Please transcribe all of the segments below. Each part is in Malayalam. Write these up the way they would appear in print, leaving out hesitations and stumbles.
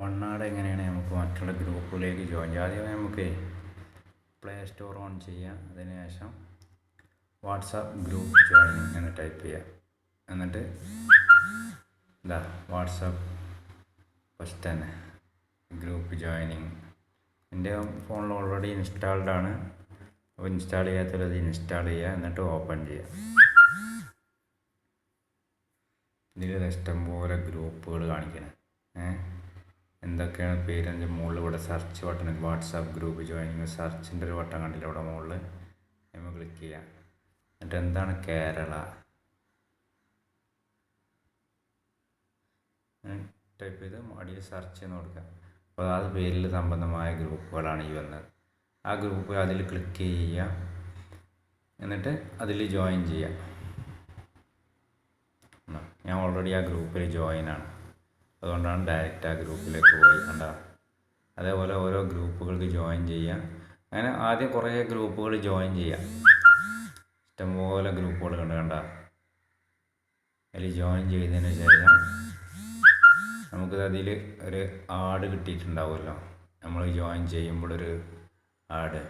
വണ്ണാട് എങ്ങനെയാണ് നമുക്ക് മറ്റുള്ള ഗ്രൂപ്പുകളിലേക്ക് ജോയിൻ ചെയ്യുക? ആദ്യമേ നമുക്ക് പ്ലേ സ്റ്റോർ ഓൺ ചെയ്യാം. അതിനുശേഷം വാട്സാപ്പ് ഗ്രൂപ്പ് ജോയിനിങ് എന്ന് ടൈപ്പ് ചെയ്യുക. എന്നിട്ട് വാട്സാപ്പ് ഫസ്റ്റ് തന്നെ ഗ്രൂപ്പ് ജോയിനിങ് എൻ്റെ ഫോണിൽ ഓൾറെഡി ഇൻസ്റ്റാൾഡ് ആണ്. അപ്പോൾ ഇൻസ്റ്റാൾ ചെയ്യാത്തത് ഇൻസ്റ്റാൾ ചെയ്യുക, എന്നിട്ട് ഓപ്പൺ ചെയ്യുക. ഇതിൽ ഇഷ്ടംപോലെ ഗ്രൂപ്പുകൾ കാണിക്കണം. എന്തൊക്കെയാണ് പേര് എൻ്റെ മുകളിൽ ഇവിടെ search button, WhatsApp group joining സെർച്ചിൻ്റെ ഒരു ബട്ടൺ കണ്ടില്ല ഇവിടെ മുകളിൽ, നമ്മൾ ക്ലിക്ക് ചെയ്യുക. എന്നിട്ട് എന്താണ് കേരള ടൈപ്പ് ചെയ്ത് അടിയിൽ സെർച്ച് എന്ന് കൊടുക്കുക. അപ്പോൾ അത് പേരിൽ സംബന്ധമായ ഗ്രൂപ്പുകളാണ് ഈ വന്നത്. ആ ഗ്രൂപ്പ് അതിൽ ക്ലിക്ക് ചെയ്യുക, എന്നിട്ട് അതിൽ ജോയിൻ ചെയ്യുക. ഞാൻ ഓൾറെഡി ആ ഗ്രൂപ്പിൽ ജോയിൻ ആണ്, അതുകൊണ്ടാണ് ഡയറക്റ്റ് ആ ഗ്രൂപ്പിലേക്ക് പോയി കണ്ട. അതേപോലെ ഓരോ ഗ്രൂപ്പുകൾക്ക് ജോയിൻ ചെയ്യുക. അങ്ങനെ ആദ്യം കുറേ ഗ്രൂപ്പുകൾ ജോയിൻ ചെയ്യുക. ഇഷ്ടംപോലെ ഗ്രൂപ്പുകൾ കണ്ട അതിൽ ജോയിൻ ചെയ്തതിന് ശേഷം നമുക്ക് അതിൽ ഒരു ആഡ് കിട്ടിയിട്ടുണ്ടാവുമല്ലോ, നമ്മൾ ജോയിൻ ചെയ്യുമ്പോഴൊരു ആഡ്.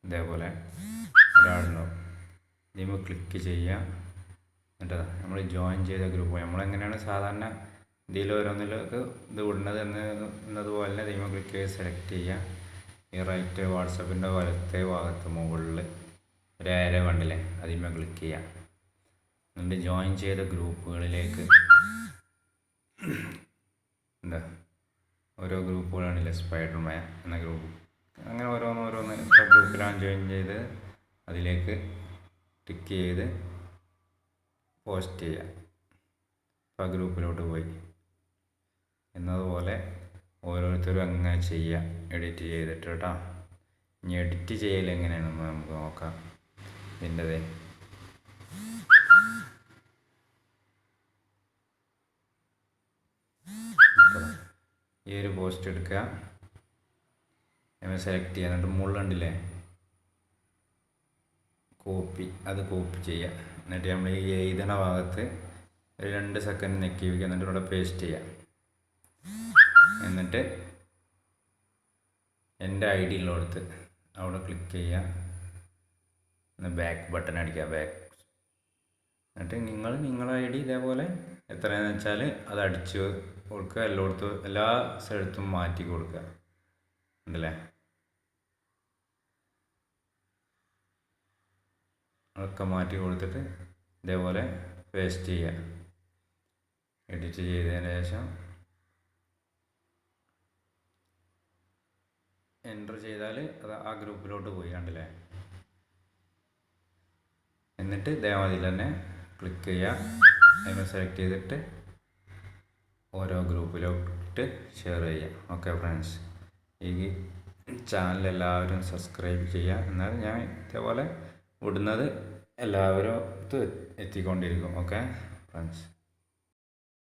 ഇതേപോലെ ഒരാളുണ്ടോ, ഇതിന് ക്ലിക്ക് ചെയ്യുക. എന്നിട്ട് നമ്മൾ ജോയിൻ ചെയ്ത ഗ്രൂപ്പ് നമ്മളെങ്ങനെയാണ് സാധാരണ ഇതിൽ ഓരോന്നിലേക്ക് ഇത് വിടുന്നത് എന്നതുപോലെ ഇതിന് ക്ലിക്ക് ചെയ്ത് സെലക്ട് ചെയ്യുക. ഈ റൈറ്റ് വാട്സപ്പിൻ്റെ വലത്തെ ഭാഗത്ത് മുകളിൽ ഒരു ആരോ കണ്ടില്ലേ, അതിന്മേൽ ക്ലിക്ക് ചെയ്യുക. എന്നിട്ട് ജോയിൻ ചെയ്ത ഗ്രൂപ്പുകളിലേക്ക് ഓരോ ഗ്രൂപ്പുകളാണില്ലേ, സ്പൈഡർമാൻ എന്ന ഗ്രൂപ്പ്, അങ്ങനെ ഓരോന്ന് എത്ര ഗ്രൂപ്പിലാണ് ജോയിൻ ചെയ്ത് അതിലേക്ക് ടിക്ക് ചെയ്ത് പോസ്റ്റ് ചെയ്യുക. അപ്പോൾ ആ ഗ്രൂപ്പിലോട്ട് പോയി. എന്നതുപോലെ ഓരോരുത്തരും അങ്ങനെ ചെയ്യുക, എഡിറ്റ് ചെയ്തിട്ട് കേട്ടോ. ഇനി എഡിറ്റ് ചെയ്യൽ എങ്ങനെയാണെന്ന് നമുക്ക് നോക്കാം. ഇതിൻ്റെതേ ഈ ഒരു പോസ്റ്റ് എടുക്കുക, നമ്മൾ സെലക്ട് ചെയ്യുക. എന്നിട്ട് മുള്ളുണ്ടില്ലേ കോപ്പി, അത് കോപ്പി ചെയ്യുക. എന്നിട്ട് നമ്മൾ ഈ എഴുതണ ഭാഗത്ത് ഒരു 2 സെക്കൻഡ് നെക്കി വയ്ക്കുക. എന്നിട്ട് ഇവിടെ പേസ്റ്റ് ചെയ്യുക. എന്നിട്ട് എൻ്റെ ID ഉള്ളിടത്ത് അവിടെ ക്ലിക്ക് ചെയ്യുക. ബാക്ക് ബട്ടൺ അടിക്കുക, ബാക്ക്. എന്നിട്ട് നിങ്ങളെ ID ഇതേപോലെ എത്രയാണെന്ന് വെച്ചാൽ അത് അടിച്ച് കൊടുക്കുക. എല്ലാ സ്ഥലത്തും മാറ്റി കൊടുക്കുക. ഉണ്ടല്ലേ, അതൊക്കെ മാറ്റി കൊടുത്തിട്ട് ഇതേപോലെ പേസ്റ്റ് ചെയ്യുക. എഡിറ്റ് ചെയ്തതിന് ശേഷം എൻ്റർ ചെയ്താൽ അത് ആ ഗ്രൂപ്പിലോട്ട് പോയി കണ്ടില്ലേ. എന്നിട്ട് ഇതേമാതിരി തന്നെ ക്ലിക്ക് ചെയ്യുക, അതിനെ സെലക്ട് ചെയ്തിട്ട് ഓരോ ഗ്രൂപ്പിലോട്ട് ഷെയർ ചെയ്യുക. ഓക്കെ ഫ്രണ്ട്സ്, ഈ ചാനൽ എല്ലാവരും സബ്സ്ക്രൈബ് ചെയ്യുക. എന്നാൽ ഞാൻ ഇതേപോലെ വിടുന്നത് എല്ലാവരും എത്തിക്കൊണ്ടിരിക്കും. Okay friends.